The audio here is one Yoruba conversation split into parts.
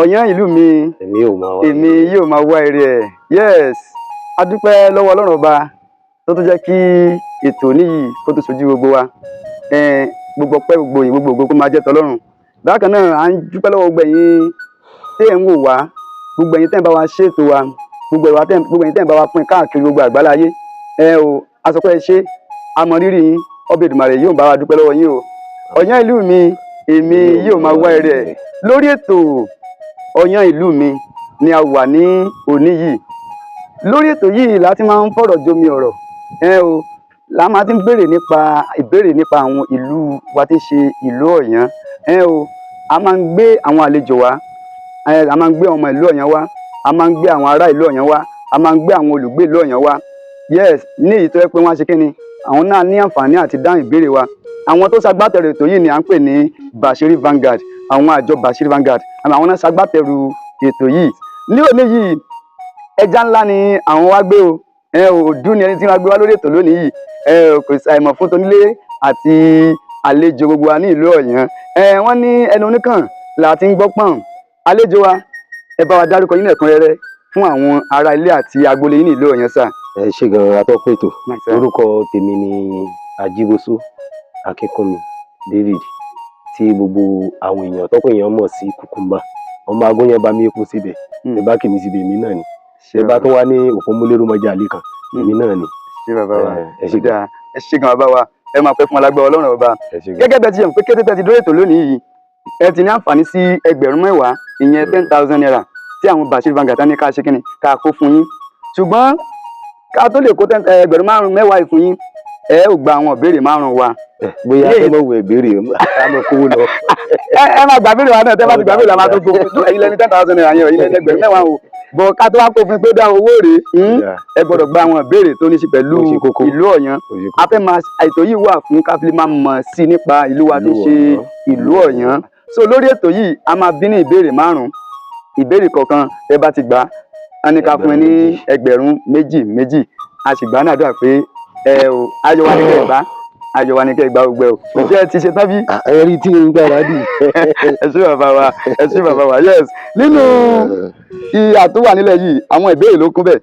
ọ̀yán ìlú mi èmi yóò máa wá ire ẹ̀. Yes, a dúpẹ́ lọ́wọ́ Ọlọ́run ọba tó tún jẹ́ kí ètò níyì kó tó sojú gbogbo wa. Gbogbo ọpẹ́ gbogbo yìí gbogbo ògo kó máa jẹ́ tọlọ́run. Bákan náà à ń dúpẹ́ lọ́wọ́ gbogbo ẹ̀yin tí ẹ̀ ń wò wá, gbogbo ẹ̀yin tẹ́ ń bá wa ṣètò wa, gbogbo ẹ̀yin tẹ́ ń bá wa pín káàkiri gbogbo àgbáláyé. A sọ pé ẹ ṣé, a mọ rírì yín, ọba Èdùmàrè yóò bá wa dúpẹ́ lọ́wọ́ yín o. Ọ̀yán ìlú mi èmi yóò máa wá ire ẹ̀. Lórí ètò ọ̀yán ìlú mi ni a wà ní òní yìí. Lórí ètò yìí la ti máa ń fọ̀rọ̀ jomi ọ̀rọ̀. La máa ti ń ìbéèrè nípa àwọn ìlú wa tí ń ṣe ìlú Ọ̀yán. A máa ń gbé àwọn àlejò wá, a máa ń gbé ọmọ ìlú Ọ̀yán wá, a máa ń gbé àwọn ará ìlú Ọ̀yán wá, a máa ń gbé àwọn olùgbé ìlú Ọ̀yán wá. Yes, ní èyí tó yẹ pé wọ́n á ṣe kíni, àwọn náà ní àǹfààní àti dáhùn ìbéèrè wa. Àwọn tó ṣagbátẹrù ètò yìí ni à ń pè ní Bashiri Vanguard, àwọn àjọ Bashiri Vanguard, àwọn náà ṣagbátẹrù ètò yìí. Ní òní yìí ẹja ńlá ni àwọn wá gbé o. Òdú ni ẹni tí wọ́n gbé wá lórí ètò lónìí yìí. Kò ṣàìmọ̀ fún tonílé àti àlejò gbogbo wa ní ìlú Ọ̀yán. Wọ́n ní ẹnu oníkàn là ti ń gbọ́ pọ̀n. Àlejò wa, ẹ bá wa dárúkọ yín lẹ́kùnrẹ́rẹ́ fún àwọn ará ilé àti agboolé yín ní ìlú Ọ̀yán sà. Ẹ ṣé gan-an atọ́kùn ètò. Orúkọ tèmi ni Ajíbósó Akínkúnmi David, tí gbogbo àwọn èèyàn tọ́pọ̀ èèyàn mọ̀ sí Kùkùmbà. Ọmọ agúnyẹn bá mi epo síbẹ̀, ẹ bá kì mí síbẹ̀ èmi náà ni. Ẹ bá tún wá ní òpómúlérú mọ́jà àlè kan, èmi náà ni. Ṣé bàbá wa? Ẹ ṣé gan bàbá wa. Ẹ máa pẹ́ fún alágbára Ọlọ́run ọba. Gẹ́gẹ́ bẹ́ẹ̀ ti yẹn pé kété tẹ́ ti dórí ètò lónìí yìí, ẹ ti ní àǹfààní sí ẹgbẹ̀rún mẹ́wàá, ìyẹn 10,000 naira tí àwọn Bashiri Vanguard ní ká ṣe kíni ká kó fún yín. Ṣùgbọ́n ká tó lè kó ẹgbẹ̀rún mẹ́wàá fún yín, ẹ ò gba àwọn ìbéèrè márùn-ún wa. Bóyá ẹ mọ̀ wọ ìbéèrè ká mọ̀ kówó lọ. Ẹ máa gbà béèrè wa náà, tẹ́ bá ti gbà béèrè wa máa tó gbó. Ẹ̀yin lẹni 10,000 naira yẹn, ẹ̀yin lẹni ẹgbẹ̀rún mẹ́wàá o. Bọ̀ ká tó wá kó fún pé dá owó rèé, ẹ gbọ́dọ̀ gba àwọn ìbéèrè tó ní ṣe pẹ̀lú ìlú Ọ̀yán. A fẹ́ máa ètò yìí wà fún káfílì máa mọ̀ sí nípa ìlú wa tí ń ṣe ìlú Ọ̀yán. So lórí ètò yìí a máa bí ní ìbéèrè márùn-ún. Ìbéèrè kọ̀ọ̀kan ẹ bá ti gbà á ní ká fún ẹ ní ẹgbẹ̀rún méjì. A sì gbà náà dúrà pé ayọ̀ wa ní kẹ́ ẹ̀ bá, ayọ̀ wa ní kẹ́ ẹ̀ gbà gbogbo ẹ̀ o. Ǹjẹ́ ẹ ti ṣe tán bí? Ẹ rí tí ń gbára dì. Ẹ ṣé bàbá wa, ẹ ṣé bàbá wa. Yes, nínú ìhà tó wà nílẹ̀ yìí àwọn ìbéèrè ló kún bẹ́ẹ̀.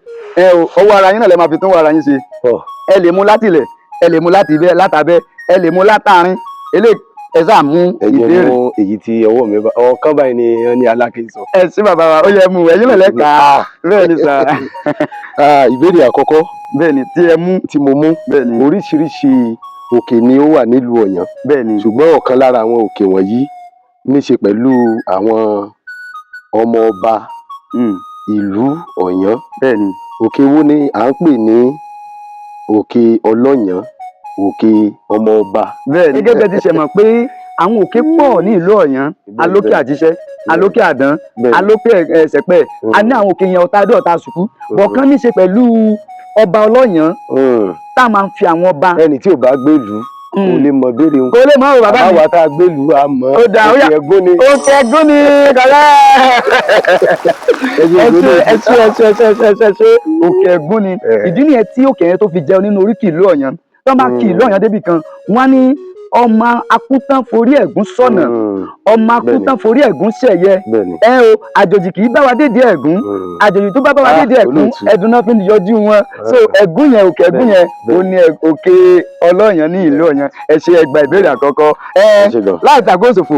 Ọwọ́ ara yín náà lè máa fi tún wọ ara yín ṣe. Ẹ lè mú láti ilẹ̀, ẹ lè mú láti ibẹ̀ látàbẹ́, ẹ lè mú látàrin. Ẹ sáà mú ìbéèrè. Ẹ jẹ́ mú èyí tí ọwọ́ mi bá ọkàn báyìí ni wọ́n ní Aláké sọ. Ẹ ṣé bàbá wa, ó yẹ mú ẹ̀yin náà lẹ́ka. Bẹ́ẹ̀ ni sà. Ìbéèrè àkọ́kọ́ bẹ́ẹ̀ni tí mo mú oríṣiríṣi òkè ni ó wà nílùú Ọ̀yán. Bẹ́ẹ̀ni. Ṣùgbọ́n ọ̀kan lára àwọn òkè wọ̀nyí ní ṣe pẹ̀lú àwọn ọmọ ọba ìlú Ọ̀yán. Bẹ́ẹ̀ni. Òkè wo ni à ń pè ní òkè Ọlọ́yàn, òkè ọmọ ọba? Bẹ́ẹ̀ni. Gẹ́gẹ́ bẹ́ẹ̀ ti ṣe mọ̀ pé àwọn òkè pọ̀ ní ìlú Ọ̀yán. Alókè Àjíṣẹ́, Alókè Àdán, Alókè Ẹ̀sẹ̀pẹ̀. A ní àwọn òkè yẹn Ọ̀tá Sùkú. Bọ̀kan ní ṣe pẹ̀lú ọba Ọlọ́yàn tá a máa ń fi àwọn ọba. Ẹni tí ò bá gbèlú kò lè mọ béèrè wọn. Kò lè mọ bàbá mi. Àwa tá a gbèlú a mọ. Ó dà ó yà òkè ẹ̀gún ni. Òkè ẹ̀gún ni kọ̀lẹ́. Òkè ẹ̀gún ni. Ìdí nìyẹn tí òkè yẹn tó fi jẹun nínú oríkì ìlú Ọ̀yán. Tó máa kí ìlú Ọ̀yán débì kan, wọ́n á ní ọmọ akútán forí ẹ̀gún sọ̀nà, ọmọ akútán forí ẹ̀gún ṣẹ̀yẹ. Àjòjì kì í bá wa dédé ẹ̀gún, àjòjì tó bá wa dédé ẹ̀gún ẹ̀dùn náà fi ń yọjú wọn. So ẹ̀gún yẹn, òkè ẹ̀gún yẹn ó ní òkè Ọlọ́yàn ní ìlú Ọ̀yán. Ẹ ṣe ẹ gba ìbéèrè àkọ́kọ́. Láì tàgóṣòfò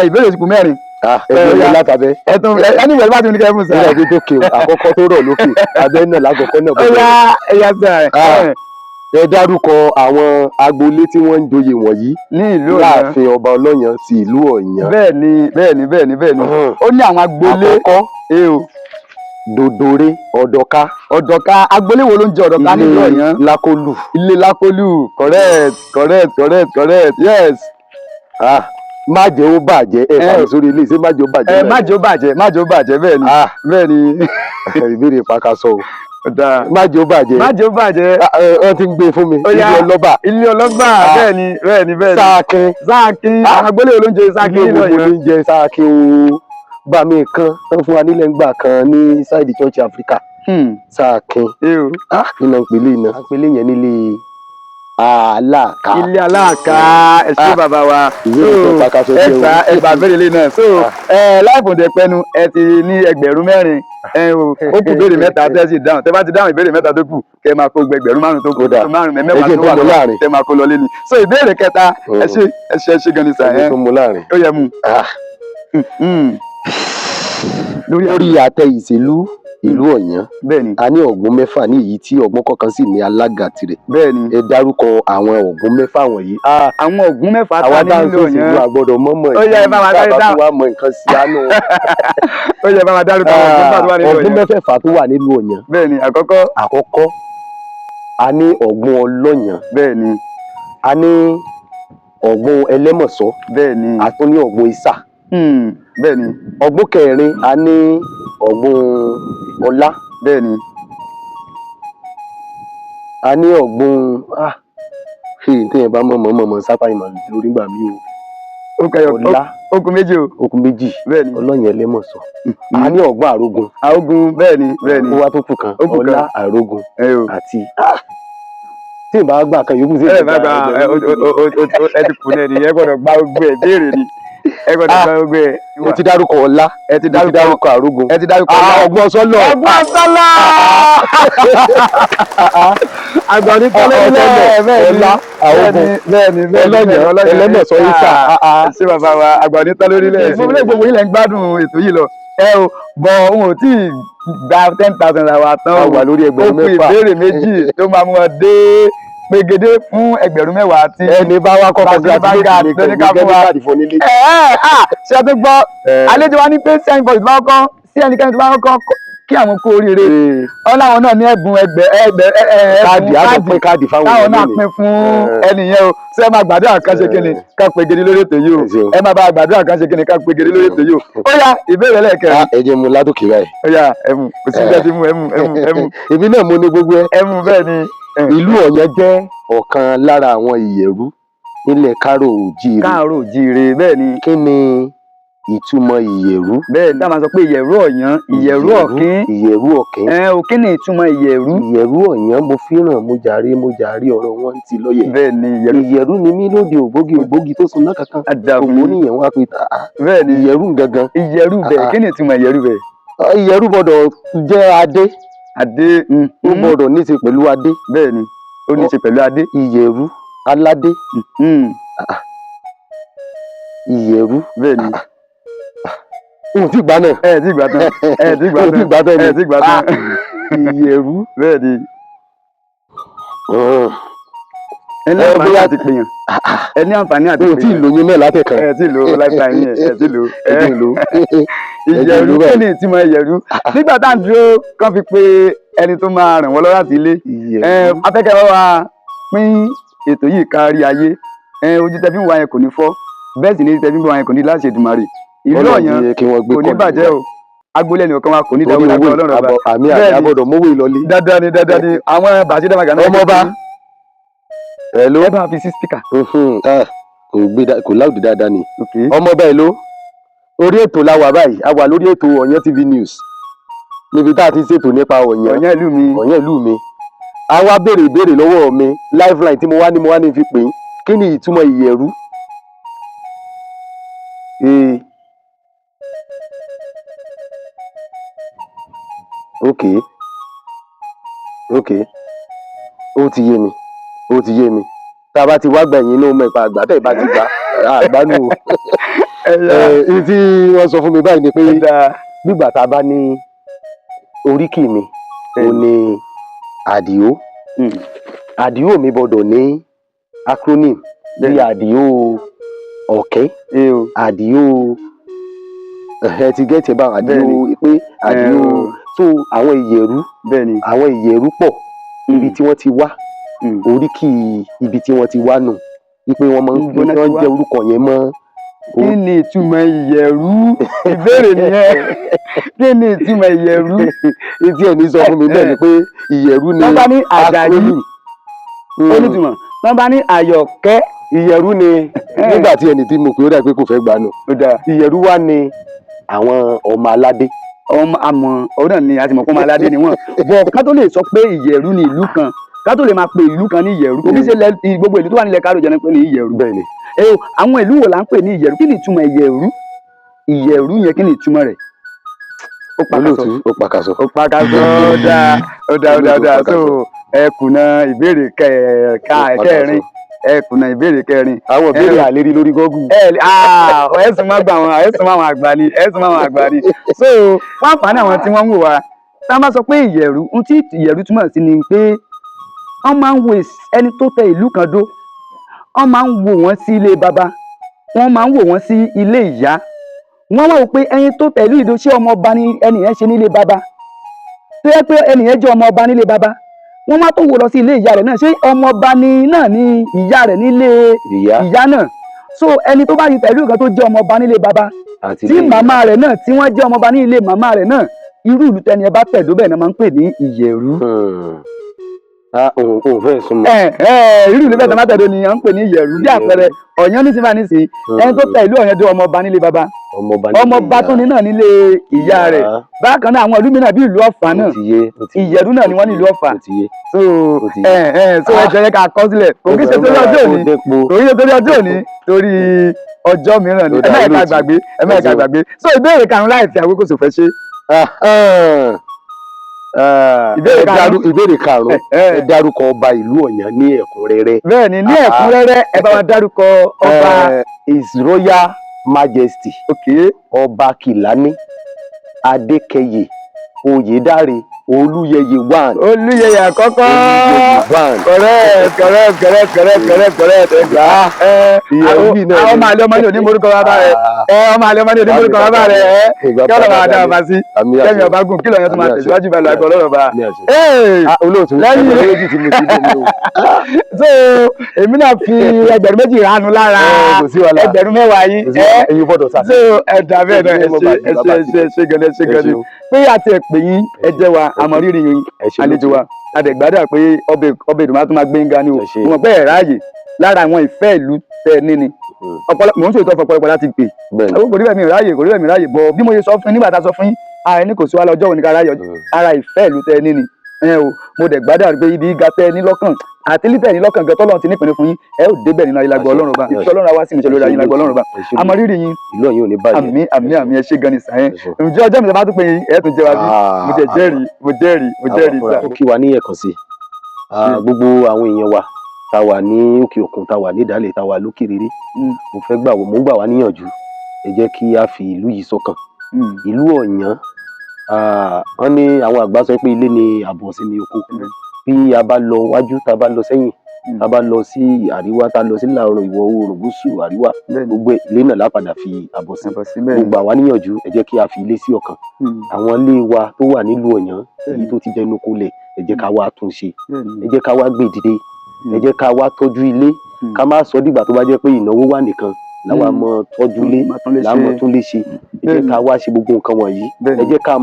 ìbéèrè ti kù mẹ́rin. Ẹgbẹ́ látàbẹ́. Ẹni ìwé bá ti ní kẹ́ fún sáà. Ilé ìdókè àkọ́kọ́ tó rọ̀ lókè, abẹ́ náà lákọ̀ọ́kọ́ náà bọ̀. Ẹyà sáà. Ẹ dárúkọ àwọn agboolé tí wọ́n ń joyè wọ̀nyí ní ìlú Ọ̀yán. Láàfin ọba Ọlọ́yàn ti ìlú Ọ̀yán. Bẹ́ẹ̀ni. Ó ní àwọn agboolé. Àkọ́kọ́ Dòdòrè, Ọ̀dọ̀ká. Agboolé wo ló ń jẹ Ọ̀dọ̀ká ní ìlú Ọ̀yán? Lákólù. Ilé Lákólù. Correct. Yes. Má jẹ́ ó bàjẹ́ ẹ fàmì sórí ilé ṣé má jẹ́ ó bàjẹ́. Má jẹ́ ó bàjẹ́ bẹ́ẹ̀ni. Ìbéèrè pàkàṣọ o. Má jẹ́ ó bàjẹ́. Wọ́n ti ń gbé fún mi. Ilé ọlọ́gbà. Bẹ́ẹ̀ni. Sáàkín. Àwọn agboolé wo ló ń jẹ Sáàkín ní Ọ̀yán? Ilé oúnjẹ Sáàkín o. Gbà mí kan wọ́n fún wa nílẹ̀ ńgbà kan ní sáìdì Church Africa. Sáàkín. Nínú ìpínlẹ̀ iná. Ìpínlẹ̀ yẹn nílé Aláàká. Ilé Aláàká, ẹ ṣé bàbá wa. Ẹgbà béèrè lé náà. So láìpòǹdẹ̀ pẹ́nu ẹ ti ní ẹgbẹ̀rún 4 ó kù béèrè 3 tẹ́ sì dáhùn. Tẹ́ bá ti dáhùn ìbéèrè 3 tó kù kẹ́ máa kó ẹgbẹ̀rún 5 tó kù. 5 mẹ́wàá tó wà lọ́wọ́ tẹ́ máa kó lọ lé ni. So ìbéèrè 3 ẹ ṣé gan ni sà. Ó yẹ mu. Lórí àtẹ ìṣèlú ìlú Ọ̀yàn, bẹ́ẹ̀ni, a ní ọ̀gbun 6 ní èyí tí ọ̀gbun kọ̀ọ̀kan sì ní alága tirẹ̀. Bẹ́ẹ̀ni. Ẹ dárúkọ àwọn ọ̀gbun 6 wọ̀nyí. Àwọn ọ̀gbun 6 ta ní ìlú Ọ̀yàn. Àwa gbọ́dọ̀ mọ̀mọ́ Ó yẹ bá wa dárí dáhùn. wa mọ nǹkan sí àánú. Ó yẹ bá wa dárúkọ ọ̀gbun 6 tó wà nílùú Ọ̀yàn. Bẹ́ẹ̀ni, àkọ́kọ́ a ní ọ̀gbun Ọlọ́yàn. Bẹ́ẹ̀ni. A ní ọ̀gbun Ẹlẹ́mọ̀sọ́. Bẹ́ẹ̀ni. A tún ní ọ̀gbun Ìsà. Bẹ́ẹ̀ni. Ọ̀gbun 4 a ní ọ̀gbun Ọlá. Bẹ́ẹ̀ni. A ní ọ̀gbun téèyàn bá mọ̀ sápá ìmọ̀ lórí gbà mí o. Ọlá. Okùn 2 o. Okùn 2. Bẹ́ẹ̀ni. Ọlọ́yàn Ẹlẹ́mọ̀sọ́. A ní ọ̀gbun Àrógun. Àrógun, bẹ́ẹ̀ni. Ó wá tó kù kan. Ọlá, Àrógun àti tí n bá gbà kan yòókù sí ẹ ti kù náà nìyẹn gbọ́dọ̀ gba gbogbo ẹ béèrè ni ẹ gbọ́dọ̀ gba gbogbo ẹ. Ẹ ti dárúkọ Ọlá, ẹ ti dárúkọ Àrógun, ẹ ti dárúkọ ọgbọ́n sọlọ. Ọgbọ́n sọlọ. Àgbà ní tọ́lẹ̀ Ọlá, Àrógun, Ọlọ́yàn, Ẹlẹ́mọ̀sọ́, Ìsà. Ṣé bàbá wa àgbà ní tọ́lẹ̀ orílẹ̀ ìfowópamọ́ gbogbo ilẹ̀ ń gbádùn ètò yìí lọ. Bọ̀ òun ò tí ì gba 10,000 àwa tán. A wà lórí ẹgbẹ̀rún 6. Ó kù ìbéèrè 2 tó máa mú ọ dé pegede fún ẹgbẹ̀rún 10 tí ẹni bá wá kọ́kọ́ ṣe tó gbọ́ àlejò wa ní pé sẹ́yìn bọ́ọ̀lù bá kọ́ sí ẹnikẹ́ni tó bá kọ́ kí àwọn kú oríire ọláwọn náà ní ẹ̀bùn káàdì fáwọn táwọn náà pín fún ẹnìyẹn o ṣé ẹ máa gbàdúrà kan ṣe kíni ká pegede lórí ètò yìí o ẹ máa bá gbàdúrà kan ṣe kíni ká pegede lórí ètò yìí o ó yá ìbéèrè lẹ́ẹ̀kẹrin. ẹ jẹ́ mu ládùkì báyìí. ó yá ẹmu kò sí bẹ́ẹ̀ tí mu ẹmu. èmi náà mo ní gbogbo ẹ. ẹmu bẹ́ẹ̀ ni. Ìlú Ọ̀yàn jẹ́ ọ̀kan lára àwọn ìyẹ̀rú nílẹ̀ Káàárọ̀-Oòjíire. Káàárọ̀-Oòjíire bẹ́ẹ̀ ni. Kí ni ìtumọ̀ ìyẹ̀rú? Bẹ́ẹ̀ ni a máa sọ pé ìyẹ̀rú Ọ̀yàn, ìyẹ̀rú Ọ̀kín. Ìyẹ̀rú Ọ̀kín. Kí ni ìtumọ̀ ìyẹ̀rú? Ìyẹ̀rú Ọ̀yàn mo fẹ́ràn mo jàre ọ̀rọ̀ wọn ti lọ́yẹ̀. Bẹ́ẹ̀ ni ìyẹ̀rú ni mí lóde ògbógi tó sun náà kankan. Ògbó níyẹn wá pé bẹ́ẹ̀ ni ìyẹ̀rú gangan. Ìyẹ̀rú bẹ́ẹ̀ kí ni ìtumọ̀ ìyẹ̀rú bẹ́ẹ̀? Ìyẹ̀rú gbọ́dọ̀ jẹ́ adé. Adé. Ó gbọ́dọ̀ ní í ṣe pẹ̀lú adé. Bẹ́ẹ̀ ni ó ní í ṣe pẹ̀lú adé. Ìyẹ̀rú aládé. Ìyẹ̀rú. Bẹ́ẹ̀ ni. N ti gbà náà. Ẹ ti gbà tán. Ẹ ti gbà tán. Ìyẹ̀rú. Bẹ́ẹ̀ ni. Ẹ ní àǹfààní àti pèèyàn. Ẹ ní àǹfààní àti pèèyàn. O ti lóyún náà látẹ̀kan. Ẹ ti lo lifetime yẹn. Ẹ ti lo. Ìyẹ̀rú kí ni ìtumọ̀ ìyẹ̀rú? Nígbà tá à ń dúró kán fi pe ẹni tó máa ràn wọ́n lọ́wọ́ láti ilé. Afẹ́kẹ́ wa pín ètò yìí kárí ayé. Ojú tẹ́ fi ń wá yẹn kò ní fọ́. Bẹ́ẹ̀ sì ni tẹ́ fi ń wá yẹn kò ní láti Èdùmàrè. Ìlú Ọ̀yàn kò ní bàjẹ́ o. Agboolé ẹnì kan wa kò ní dáwọ́ lágbára Ọlọ́run ọba. Àmì àgbọ̀dọ̀ mówó ìlọlé. Dandan ni àwọn bàṣẹ́ dàgbà náà. Ọmọba. Ẹ bá fi sí spíkà. Kò láwùjọ dáadáa ni. Ọmọba ẹ̀ ló. Orí ètò la wà báyìí, a wà lórí ètò Ọ̀yàn TV News. Níbi tá a ti ṣètò nípa Ọ̀yàn. Ọ̀yàn ìlú mi. Ọ̀yàn ìlú mi. A wá béèrè ìbéèrè lọ́wọ́ mi lifeline tí mo wá ní fi pè é. Kí ni ìtumọ̀ ìyẹ̀rú? Ok. Ó ti yé mi. Tá a bá ti wá gbẹ̀yìn inú ọmọ ìpa àgbà tẹ̀ bá ti gbà àgbánú. Èyí tí wọ́n sọ fún mi báyìí ni pé nígbà tá a bá ní oríkì mi ó ní Àdìó. Àdìó mi gbọ́dọ̀ ní acronym bí Àdìó Ọ̀kín, Àdìó ẹ ti gẹ́tì bá Àdìó pé Àdìó so àwọn ìyẹ̀rú pọ̀ ibi tí wọ́n ti wá oríkì ibi tí wọ́n ti wá nù wípé wọ́n máa ń jẹ́ orúkọ yẹn mọ́. Kí ni ìtumọ̀ ìyẹ̀rú? Ìbéèrè nìyẹn. Kí ni ìtumọ̀ ìyẹ̀rú? Etí ẹ̀ ní sọ fún mi bẹ́ẹ̀ ni pé ìyẹ̀rú ni wọ́n bá ní Àjàyí onítùmọ̀ wọ́n bá ní Àyọ̀kẹ́ ìyẹ̀rú ni nígbà tí ẹni tí mo pè ó dà pé kò fẹ́ gbà nù. Ìyẹ̀rú wá ni àwọn ọmọ aládé. Àmọ́ ọ̀rọ̀ náà ni a ti mọ̀ pé ọmọ aládé ni wọ́n. Bọ̀ ká tó lè sọ pé ìyẹ̀rú ni ìlú kan ká tó lè máa pe ìlú kan ní ìyẹ̀rú kò ní ṣe gbogbo ìlú tó wà nílẹ̀ Káàárọ̀ Oòjíire pé ní ìyẹ̀rú. bẹ́ẹ̀ni. Àwọn ìlú wo là ń pè ní ìyẹ̀rú? Kí ni ìtumọ̀ ìyẹ̀rú? Ìyẹ̀rú yẹn kí ni ìtumọ̀ rẹ̀? Ó pàkàṣọ dáa so ẹ kùnà ìbéèrè kẹrin àwọn ìbéèrè àlérí lórí Google. ẹ̀sùn máa gbà wọn ẹ̀sùn máa wọn àgbà ni so fún àǹfààní àwọn tí wọ́n ń wò wá tá a bá sọ pé ìyẹ̀rú ohun tí ìyẹ̀rú túmọ̀ sí ni pé wọ́n máa ń wo ẹni tó tẹ ìlú kan dó, wọ́n máa ń wò wọ́n sí ilé baba, wọ́n máa ń wò wọ́n sí ilé ìyá, wọ́n wá wò pé ẹni tó tẹ ìlú ìdó ṣé ọmọ ọba ni ẹnìyẹn ṣe nílé baba, tó yẹ pé ẹnìyẹn jẹ́ ọmọ ọba nílé baba, wọ́n má tó wò lọ sí ilé ìyá rẹ̀ náà ṣé ọmọ ọba náà ni ìyá rẹ̀ nílé ìyá náà. So ẹni tó bá ti tẹ̀lé nǹkan tó jẹ́ ọmọ ọba nílé baba tí màmá rẹ̀ náà tí wọ́n jẹ́ ọmọ ọba ní ilé màmá rẹ̀ náà, irú ìlú tẹni ẹ bá tẹ̀dó bẹ́ẹ̀ náà máa ń pè ní ìyẹ̀rú. Irú ìlú bẹ́ẹ̀ tó máa tẹ̀dó ni à ń pè ní ìyẹ̀rú. Bí àpẹẹrẹ Ọ̀yán ní sinmi nísìnyí ẹni tó tẹ̀ ìlú Ọ̀yán jẹ́ ọmọ ọba nílé baba, ọmọ ọba tó ní náà nílé ìyá rẹ̀. Bákan náà àwọn ìlú mìíràn bí ìlú Ọ̀fà náà ìyẹ̀rú náà ni wọ́n ní ìlú Ọ̀fà. So ẹ jẹ́ ká kọ sílẹ̀ kò kí ṣe torí ọjọ́ òní torí ọjọ́ mìíràn ni ẹ má ẹ̀ka gbàgbé. So ìbéèrè karùn-ún láì fi àkókò ṣòfò ṣe. Ìbéèrè karùn-ún ẹ dárúkọ ọba ìlú Ọ̀yán ní ẹ̀kúnrẹ́rẹ́. Bẹ́ẹ̀ni ní ẹ̀kúnrẹ́rẹ́ ẹ bá wa dárúkọ ọba. His Royal Majesty Ọba Kìlání Adékẹyè Oyèdáre Olúyẹyè one. Olúyẹyè àkọ́kọ́. Correct. Ọmọ àlẹ́ ọmọ ní onímọ̀rúkọ bàbá rẹ̀. Ọmọ àlẹ́ ọmọ ní onímọ̀rúkọ bàbá rẹ̀. Kí ọlọ́run máa dá ọba sí. Kẹ́mi ọba gùn kí lọ́yọ́ tó máa tẹ̀síwájú bá lọ àgbọ̀ ọlọ́run ọba. Olóòtú lẹ́yìn méjì tí mo ti dé mi o. So èmi náà fi ẹgbẹ̀rún méjì ránu lára ẹgbẹ̀rún mẹ́wàá yín. So ẹ̀dá bẹ́ẹ̀ náà ẹ ṣe gẹ́lẹ́ pé àti ẹ̀pẹ̀ yín ẹ jẹ́ wa àmọ́ rírì yín àlejò wa adẹ̀gbádà pé ọbẹ̀ ìdùnnú tó máa gbé ń ga ni o mo mọ̀ pé ẹ̀ ráàyè lára àwọn ìfẹ́ ìlú tẹ ní ni mò ń ṣètò ọ̀pọ̀lọpọ̀ láti pè kò rí bẹ́ẹ̀ mi ráàyè bọ̀ bí mo ṣe sọ fún yín nígbà tá a sọ fún yín ààrẹ ní kò sí wa lọ́jọ́ òní ká ráàyè ara ìfẹ́ ìlú tẹ ní ni mo dẹ̀ gbádà pé ibi ga tẹ ní lọ́kàn àti lítẹ̀ ní lọ́kàn gan tọ́lọ́run ti nípìnlẹ̀ fún yín ẹ ó débẹ̀ nínú ayélujára Ọlọ́run ọba ìfẹ́ Ọlọ́run àwa sì ní ìṣẹ̀lẹ̀ ayélujára Ọlọ́run ọba àmọ́ rírì yín ìlú Ọ̀yán ò ní bàjẹ́ àmì ẹ ṣé gan ni sàyẹn ǹjẹ́ ọjọ́ mi tó bá tún pè yín ẹ tún jẹ wá bí mo jẹ́rìí sà. ó kí wa ní ẹ̀kan sí gbogbo àwọn èèyàn wa tá a wà ní òkè òkun tá a wà ní ìdálẹ̀ tá a wà lókè rere mo gbà wá níyànjú ẹ jẹ́ kí a fi ìlú yìí sọ́kàn. Ìlú Ọ̀yán wọ́n ní àwọn àgbà sọ pé ilé ni àbọ̀ sí ni oko bí a bá lọ wájú tá a bá lọ sẹ́yìn tá a bá lọ sí àríwá tá a lọ sí ìlà oòrùn ìwọ̀ oòrùn gúúsù àríwá gbogbo ilé náà lápadà fi àbọ̀ sí. Gbogbo àwa níyànjú ẹ jẹ́ kí a fi ilé sí ọkàn. Àwọn ilé wa tó wà nílùú Ọ̀yán èyí tó ti jẹnu kólẹ̀ ẹ jẹ́ ká wá tún ṣe, ẹ jẹ́ ká wá gbé dìde, ẹ jẹ́ ká wá tọ́jú ilé ká má sọ dìgbà tó bá jẹ́ pé ìnáwó wà nìkan láwa mọ tọ́jú ilé láwọn tún lè ṣe. Ẹ jẹ́ ká wá ṣe gbogbo nǹkan wọ̀nyí, ẹ jẹ́ ká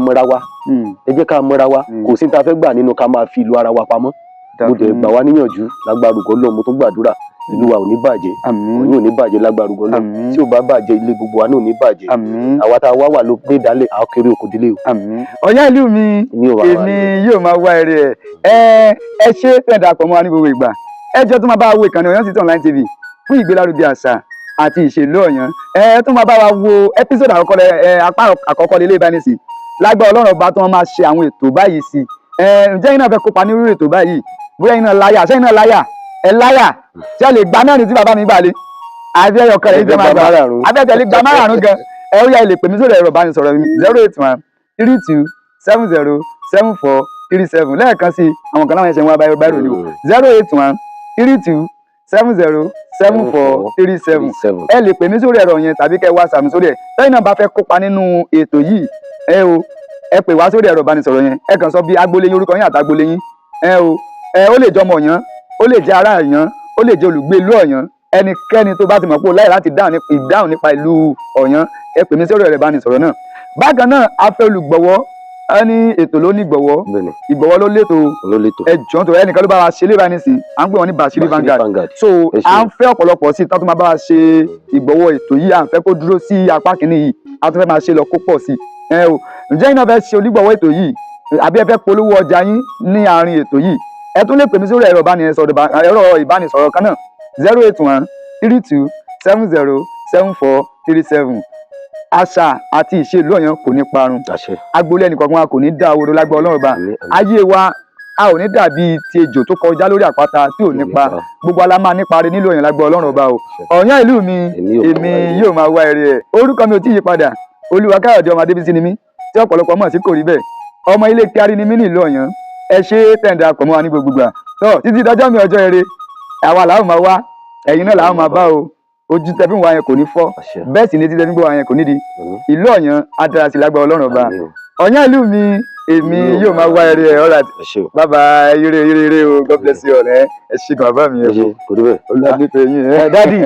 mọ́ra wa kò sí ta fẹ́ gbà nínú ká máa fi ìlú ara wa pamọ́. Mo dẹ̀ gbà wá níyànjú lágbára Ọlọ́run mo tún gbàdúrà ìlú wa ò ní bàjẹ́ Ọ̀yán ò ní bàjẹ́ lágbára Ọlọ́run tí ò bá bàjẹ́ ilé gbogbo wa náà ò ní bàjẹ́ àwa tá a wá wà ló gbé dálẹ̀ àwọn kéré oko délé o. Ọ̀yán ìlú mi èmi yóò máa wá eré ẹ ṣe tẹ̀ dàpọ̀ mọ́ wa ní gbogbo ìgbà ẹ jẹ́ tó máa bá wa wo ìkànnì Ọ̀yán City Online TV fún ìgbélárugẹ àṣà àti ìṣèlú Ọ̀yán ẹ tún máa bá wa wo ẹ́písọ̀dù apá àkọ́kọ́ lélẹ́ ìbánisì lágbára Ọlọ́run ọba tó wọn máa ṣe àwọn ètò báyìí sí ǹjẹ́ yín náà fẹ́ kópa nírú ètò báyìí bóyá yín náà láyà ṣé yín náà láyà ẹ láyà tí a lè gba mẹ́rin tí bàbá mi gbà lé àbí ẹyọ kan rẹ̀ yìí tẹ́ máa gbà abẹ́tẹ̀ lè gba márùn-ún gan ẹ ó yá ilé pèmí sórí ẹ̀rọ ìbánisọ̀rọ̀ mi 08132707437 lẹ́ẹ̀kan sí àwọn kan náà yẹn ṣe wọn báyìí ni o 08132707437 ẹ lè pèmí sórí ẹ̀rọ yẹn tàbí kẹ́ WhatsApp mi sórí ẹ̀ lẹ́yìn náà bá fẹ́ kópa nínú ètò yìí ẹ pè wá sórí ẹ̀rọ ìbánisọ̀rọ̀ yẹn ẹ kàn sọ bí agboolé yín orúkọ yín àtagboolé yín ó lè jẹ́ ọmọ Ọ̀yán ó lè jẹ́ ará Ọ̀yán ó lè jẹ́ olùgbé ìlú Ọ̀yán ẹnikẹ́ni tó bá ti mọ̀ pé ó láyè láti dáhùn nípa ìlú Ọ̀yán ẹ pè mí sórí ẹ̀rọ ìbánisọ̀rọ̀ náà. Bákan náà a fẹ́ olùgbọ̀wọ́ a ní ètò ló ní ìgbọ̀wọ́ ìgbọ̀wọ́ ló létò ẹjọ́ tó ẹnìkan ló bá wa ṣe lé báyìí nísìnyí à ń pè wọ́n ní Bashiri Vanguard so à ń fẹ́ ọ̀pọ̀lọpọ̀ sí i tán tó máa bá wa ṣe ìgbọ̀wọ́ ètò yìí à ń fẹ́ kó dúró sí apá kìíní yìí a tún fẹ́ máa ṣe lọ kó pọ̀ sí i ǹjẹ́ iná fẹ́ ṣe onígbọ̀wọ́ ètò yìí àbí ẹ fẹ́ polówó ọjà yín ní àárín ètò yìí ẹ tún lè pè mí sórí ẹ̀rọ ìbánisọ̀rọ̀ kan náà 08132707437. àṣà àti ìṣe ìlú Ọ̀yọ́ kò ní parun, agboolé ẹnìkọ̀ọ̀kan wa kò ní dá oró lágbára Ọlọ́run Ọba. ayé wa a ò ní dàbí ti ejò tó kọjá lórí àpáta tí ò nípa, gbogbo ala máa nípa rẹ̀ nílùú Ọ̀yọ́ lágbára Ọlọ́run Ọba o. Ọ̀yọ́ ìlú mi èmi yóò máa wá ire ẹ̀. orúkọ mi ò tí ì yí padà, Olúwakáyọ̀dé ọmọ Adébísí ni mí tí ọ̀pọ̀lọpọ̀ mọ̀ sí kò rí bẹ́ẹ̀. ọmọ ilé Kyari ni mí nílùú Ọ̀yọ́. ẹ ṣe tẹ̀ǹdà pọ̀ mọ́ wa ní gbogbo gbà tó títí dọjọ́ mi ọjọ́ ire, àwa làwọn máa wá, ẹ̀yin náà làwọn máa bá o. ojú tẹ́ fi ń wá yẹn kò ní fọ́, bẹ́ẹ̀ sì ni etí tẹ́ fi ń gbọ́ wá yẹn kò ní di. ìlú Ọ̀yọ́ á dára sí lágbára Ọlọ́run Ọba. Ọ̀yọ́ ìlú mi èmi yóò máa wá ire ẹ̀. all right, bye bye, ire o, God bless you all. ẹ ṣe gan bàbá mi ẹ ṣe olùdókòwò yín ẹ dádì.